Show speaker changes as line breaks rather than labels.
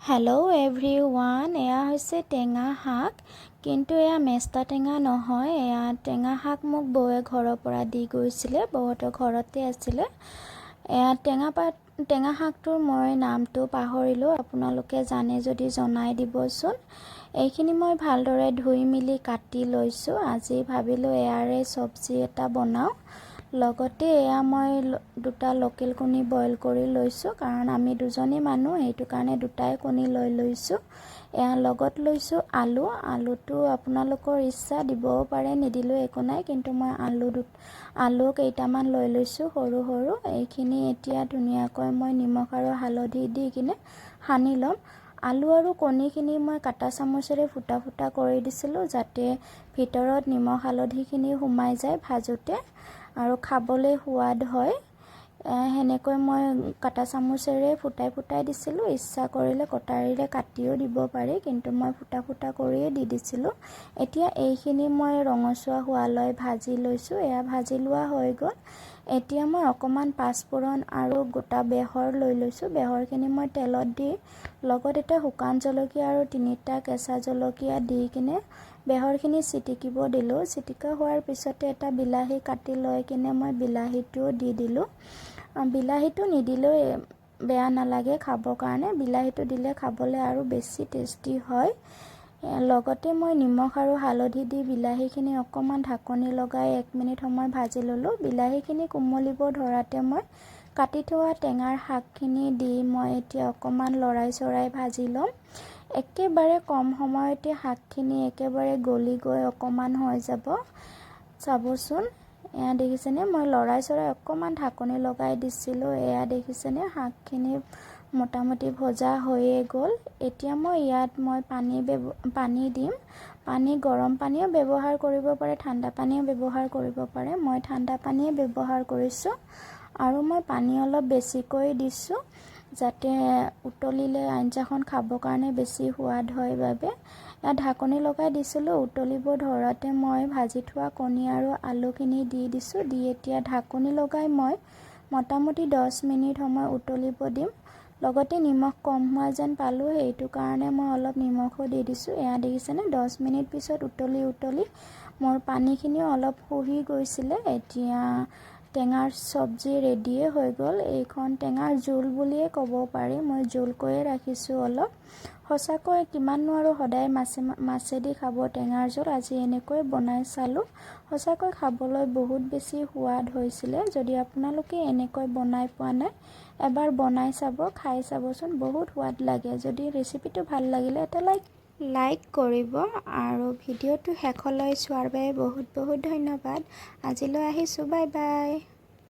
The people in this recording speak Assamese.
হেল্ল' এভৰিৱান, এয়া হৈছে টেঙা শাক, কিন্তু এয়া মেষ্টা টেঙা নহয়। এয়া টেঙা শাক মোক বৌয়ে ঘৰৰ পৰা দি গৈছিলে, বৌহঁতৰ ঘৰতে আছিলে। এয়া টেঙা শাকটোৰ মই নামটো পাহৰিলোঁ, আপোনালোকে জানে যদি জনাই দিবচোন। এইখিনি মই ভালদৰে ধুই মেলি কাটি লৈছোঁ। আজি ভাবিলোঁ এয়াৰে চব্জি এটা বনাওঁ। লগতে এয়া মই দুটা লোকেল কণী বইল কৰি লৈছোঁ, কাৰণ আমি দুজনী মানুহ, সেইটো কাৰণে দুটাই কণী লৈ লৈছোঁ। এয়া লগত লৈছোঁ আলুটো আপোনালোকৰ ইচ্ছা, দিবও পাৰে, নিদিলেও একো নাই, কিন্তু মই আলু কেইটামান লৈ লৈছোঁ সৰু সৰু। এইখিনি এতিয়া ধুনীয়াকৈ মই নিমখ আৰু হালধি দি কিনে সানি ল'ম। আলু আৰু কণীখিনি মই কাটা চামুচেৰে ফুটা ফুটা কৰি দিছিলোঁ, যাতে ভিতৰত নিমখ হালধিখিনি সোমাই যায় ভাজোঁতে আৰু খাবলৈ সোৱাদ হয়। সেনেকৈ মই কাটা চামুচেৰে ফুটাই ফুটাই দিছিলোঁ। ইচ্ছা কৰিলে কটাৰীৰে কাটিও দিব পাৰি, কিন্তু মই ফুটা ফুটা কৰিয়ে দি দিছিলোঁ। এতিয়া এইখিনি মই ৰঙচুৱা হোৱালৈ ভাজি লৈছোঁ। এয়া ভাজি লোৱা হৈ গ'ল। এতিয়া মই অকণমান পাঁচফোৰণ আৰু গোটা বেহৰ লৈ লৈছোঁ। বেহৰখিনি মই তেলত দি লগত এটা শুকান জলকীয়া আৰু 3টা কেঁচা জলকীয়া দি কিনে বেহৰখিনি চিটিকিব দিলোঁ। চিটিকা হোৱাৰ পিছতে এটা বিলাহী কাটি লৈ কিনে মই বিলাহীটোও দি দিলোঁ। বিলাহীটো নিদিলেও বেয়া নালাগে খাবৰ কাৰণে, বিলাহীটো দিলে খাবলৈ আৰু বেছি টেষ্টি হয়। লগতে মই নিমখ আৰু হালধি দি বিলাহীখিনি অকণমান ঢাকনি লগাই 1 মিনিট সময় ভাজি ল'লোঁ। বিলাহীখিনি কোমলিব ধৰাতে মই কাটি থোৱা টেঙাৰ শাকখিনি দি মই এতিয়া অকণমান লৰাই চৰাই ভাজি ল'ম। একেবাৰে কম সময়তে শাকখিনি একেবাৰে গলি গৈ অকণমান হৈ যাব, চাবচোন। এয়া দেখিছেনে, মই লৰাই চৰাই অকণমান ঢাকনি লগাই দিছিলোঁ। এয়া দেখিছেনে, শাকখিনি মোটামুটি ভজা হৈয়ে গ'ল। এতিয়া মই ইয়াত পানী দিম। পানী গৰম পানীও ব্যৱহাৰ কৰিব পাৰে, ঠাণ্ডা পানীও ব্যৱহাৰ কৰিব পাৰে। মই ঠাণ্ডা পানীয়ে ব্যৱহাৰ কৰিছোঁ আৰু মই পানী অলপ বেছিকৈ দিছোঁ, যাতে উতলিলে আঞ্জাখন খাবৰ কাৰণে বেছি সোৱাদ হয় বাবে। ইয়াত ঢাকনি লগাই দিছিলোঁ। উতলিব ধৰাতে মই ভাজি থোৱা কণী আৰু আলুখিনি দি দিছোঁ। দি এতিয়া ঢাকনি লগাই মই মোটামুটি 10 মিনিট সময় উতলিব দিম। লগতে নিমখ কম হোৱা যেন পালোঁ, সেইটো কাৰণে মই অলপ নিমখো দি দিছোঁ। এয়া দেখিছেনে, 10 মিনিট পিছত উতলি মোৰ পানীখিনিও অলপ শুহি গৈছিলে। এতিয়া টেঙাৰ চব্জি ৰেডিয়ে হৈ গ'ল। এইখন টেঙাৰ জোল বুলিয়ে ক'ব পাৰি, মই জোলকৈয়ে ৰাখিছোঁ অলপ। সঁচাকৈ কিমাননো আৰু সদায় মাছেদি খাব টেঙাৰ জোল। আজি এনেকৈ বনাই চালোঁ, সঁচাকৈ খাবলৈ বহুত বেছি সোৱাদ হৈছিলে। যদি আপোনালোকে এনেকৈ বনাই পোৱা নাই, এবাৰ বনাই চাব, খাই চাবচোন, বহুত সোৱাদ লাগে। যদি ৰেচিপিটো ভাল লাগিলে এটা লাইক কৰিব আৰু ভিডিঅ'টো শেষলৈ চোৱাৰ বাবে বহুত বহুত ধন্যবাদ। আজিলৈ আহিছোঁ, বাই বাই।